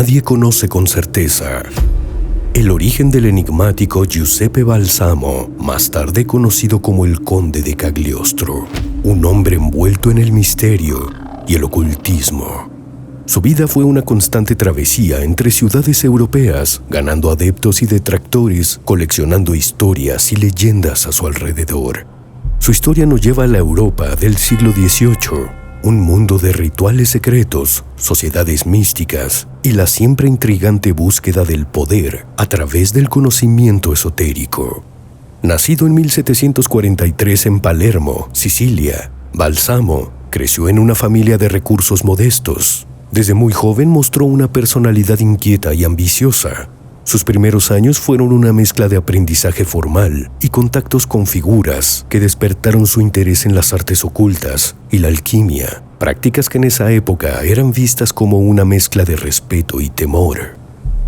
nadie conoce con certeza. El origen del enigmático Giuseppe Balsamo, más tarde conocido como el Conde de Cagliostro, un hombre envuelto en el misterio y el ocultismo. Su vida fue una constante travesía entre ciudades europeas, ganando adeptos y detractores, coleccionando historias y leyendas a su alrededor. Su historia nos lleva a la Europa del siglo XVIII, un mundo de rituales secretos, sociedades místicas y la siempre intrigante búsqueda del poder a través del conocimiento esotérico. Nacido en 1743 en Palermo, Sicilia, Balsamo creció en una familia de recursos modestos. Desde muy joven mostró una personalidad inquieta y ambiciosa. Sus primeros años fueron una mezcla de aprendizaje formal y contactos con figuras que despertaron su interés en las artes ocultas y la alquimia, prácticas que en esa época eran vistas como una mezcla de respeto y temor.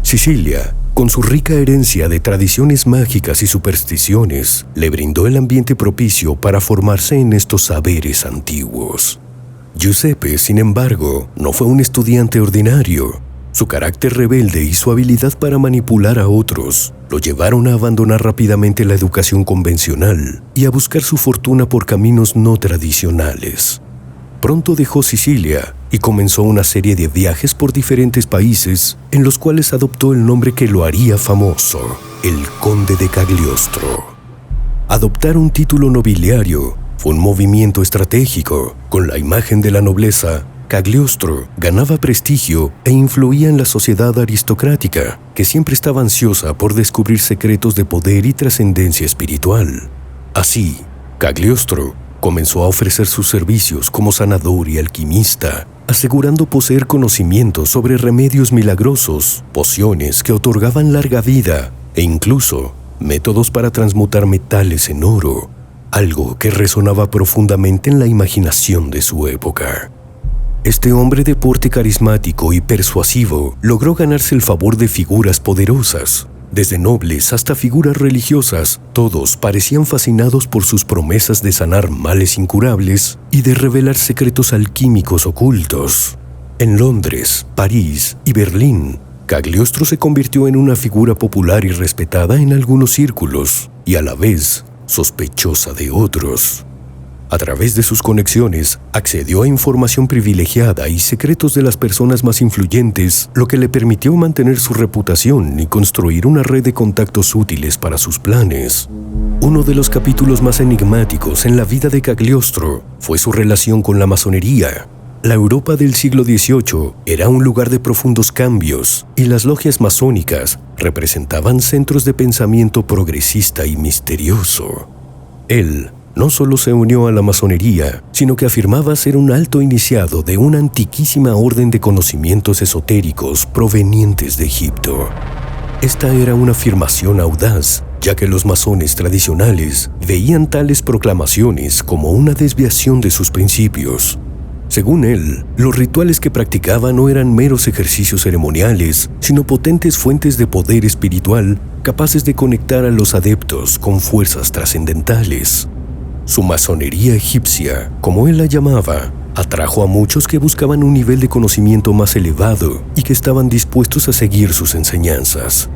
Sicilia, con su rica herencia de tradiciones mágicas y supersticiones, le brindó el ambiente propicio para formarse en estos saberes antiguos. Giuseppe, sin embargo, no fue un estudiante ordinario. Su carácter rebelde y su habilidad para manipular a otros lo llevaron a abandonar rápidamente la educación convencional y a buscar su fortuna por caminos no tradicionales. Pronto dejó Sicilia y comenzó una serie de viajes por diferentes países en los cuales adoptó el nombre que lo haría famoso, el Conde de Cagliostro. Adoptar un título nobiliario fue un movimiento estratégico. Con la imagen de la nobleza, Cagliostro ganaba prestigio e influía en la sociedad aristocrática, que siempre estaba ansiosa por descubrir secretos de poder y trascendencia espiritual. Así, Cagliostro comenzó a ofrecer sus servicios como sanador y alquimista, asegurando poseer conocimientos sobre remedios milagrosos, pociones que otorgaban larga vida e incluso métodos para transmutar metales en oro, algo que resonaba profundamente en la imaginación de su época. Este hombre de porte carismático y persuasivo logró ganarse el favor de figuras poderosas. Desde nobles hasta figuras religiosas, todos parecían fascinados por sus promesas de sanar males incurables y de revelar secretos alquímicos ocultos. En Londres, París y Berlín, Cagliostro se convirtió en una figura popular y respetada en algunos círculos, y a la vez sospechosa de otros. A través de sus conexiones, accedió a información privilegiada y secretos de las personas más influyentes, lo que le permitió mantener su reputación y construir una red de contactos útiles para sus planes. Uno de los capítulos más enigmáticos en la vida de Cagliostro fue su relación con la masonería. La Europa del siglo XVIII era un lugar de profundos cambios, y las logias masónicas representaban centros de pensamiento progresista y misterioso. Él no solo se unió a la masonería, sino que afirmaba ser un alto iniciado de una antiquísima orden de conocimientos esotéricos provenientes de Egipto. Esta era una afirmación audaz, ya que los masones tradicionales veían tales proclamaciones como una desviación de sus principios. Según él, los rituales que practicaba no eran meros ejercicios ceremoniales, sino potentes fuentes de poder espiritual capaces de conectar a los adeptos con fuerzas trascendentales. Su masonería egipcia, como él la llamaba, atrajo a muchos que buscaban un nivel de conocimiento más elevado y que estaban dispuestos a seguir sus enseñanzas.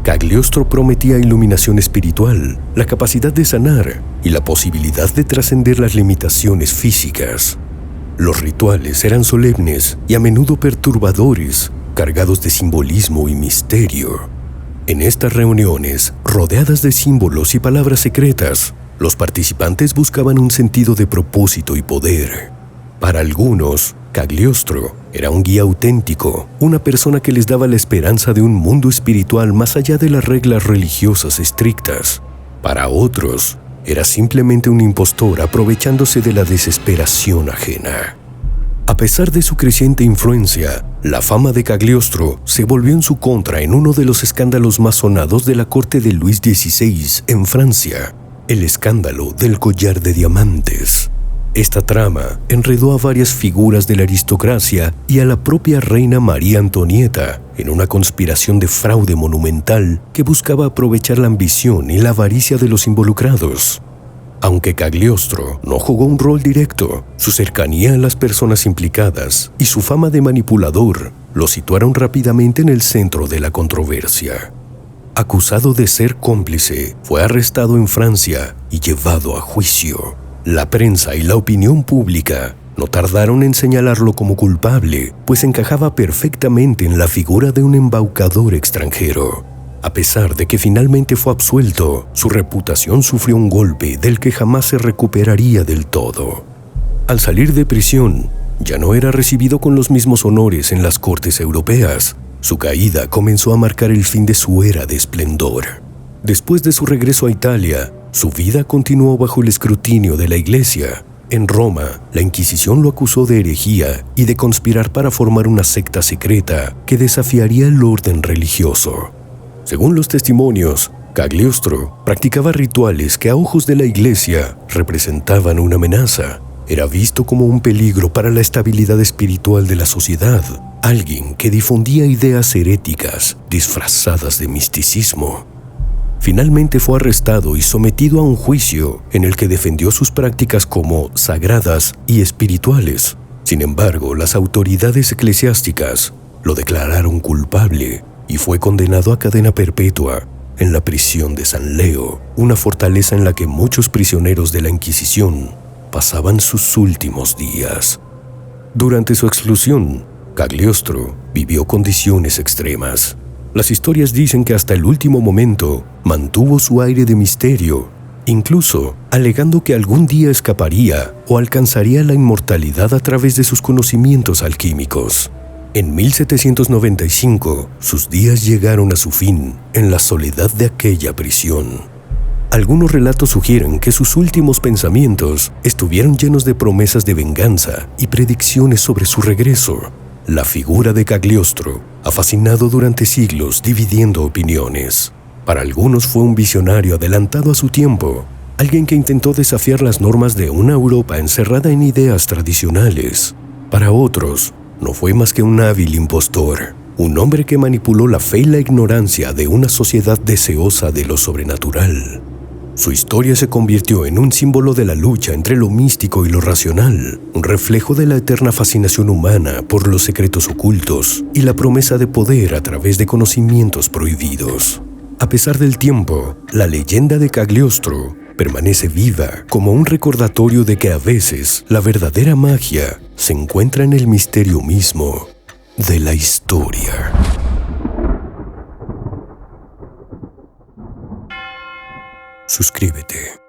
Cagliostro prometía iluminación espiritual, la capacidad de sanar y la posibilidad de trascender las limitaciones físicas. Los rituales eran solemnes y a menudo perturbadores, cargados de simbolismo y misterio. En estas reuniones, rodeadas de símbolos y palabras secretas, los participantes buscaban un sentido de propósito y poder. Para algunos, Cagliostro era un guía auténtico, una persona que les daba la esperanza de un mundo espiritual más allá de las reglas religiosas estrictas. Para otros, era simplemente un impostor aprovechándose de la desesperación ajena. A pesar de su creciente influencia, la fama de Cagliostro se volvió en su contra en uno de los escándalos más sonados de la corte de Luis XVI en Francia, el escándalo del collar de diamantes. Esta trama enredó a varias figuras de la aristocracia y a la propia reina María Antonieta en una conspiración de fraude monumental que buscaba aprovechar la ambición y la avaricia de los involucrados. Aunque Cagliostro no jugó un rol directo, su cercanía a las personas implicadas y su fama de manipulador lo situaron rápidamente en el centro de la controversia. Acusado de ser cómplice, fue arrestado en Francia y llevado a juicio. La prensa y la opinión pública no tardaron en señalarlo como culpable, pues encajaba perfectamente en la figura de un embaucador extranjero. A pesar de que finalmente fue absuelto, su reputación sufrió un golpe del que jamás se recuperaría del todo. Al salir de prisión, ya no era recibido con los mismos honores en las cortes europeas. Su caída comenzó a marcar el fin de su era de esplendor. Después de su regreso a Italia, su vida continuó bajo el escrutinio de la Iglesia. En Roma, la Inquisición lo acusó de herejía y de conspirar para formar una secta secreta que desafiaría el orden religioso. Según los testimonios, Cagliostro practicaba rituales que a ojos de la Iglesia representaban una amenaza. Era visto como un peligro para la estabilidad espiritual de la sociedad, alguien que difundía ideas heréticas disfrazadas de misticismo. Finalmente fue arrestado y sometido a un juicio en el que defendió sus prácticas como sagradas y espirituales. Sin embargo, las autoridades eclesiásticas lo declararon culpable y fue condenado a cadena perpetua en la prisión de San Leo, una fortaleza en la que muchos prisioneros de la Inquisición pasaban sus últimos días. Durante su exclusión, Cagliostro vivió condiciones extremas. Las historias dicen que hasta el último momento mantuvo su aire de misterio, incluso alegando que algún día escaparía o alcanzaría la inmortalidad a través de sus conocimientos alquímicos. En 1795, sus días llegaron a su fin en la soledad de aquella prisión. Algunos relatos sugieren que sus últimos pensamientos estuvieron llenos de promesas de venganza y predicciones sobre su regreso. La figura de Cagliostro ha fascinado durante siglos, dividiendo opiniones. Para algunos fue un visionario adelantado a su tiempo, alguien que intentó desafiar las normas de una Europa encerrada en ideas tradicionales. Para otros, no fue más que un hábil impostor, un hombre que manipuló la fe y la ignorancia de una sociedad deseosa de lo sobrenatural. Su historia se convirtió en un símbolo de la lucha entre lo místico y lo racional, un reflejo de la eterna fascinación humana por los secretos ocultos y la promesa de poder a través de conocimientos prohibidos. A pesar del tiempo, la leyenda de Cagliostro permanece viva como un recordatorio de que a veces la verdadera magia se encuentra en el misterio mismo de la historia. Suscríbete.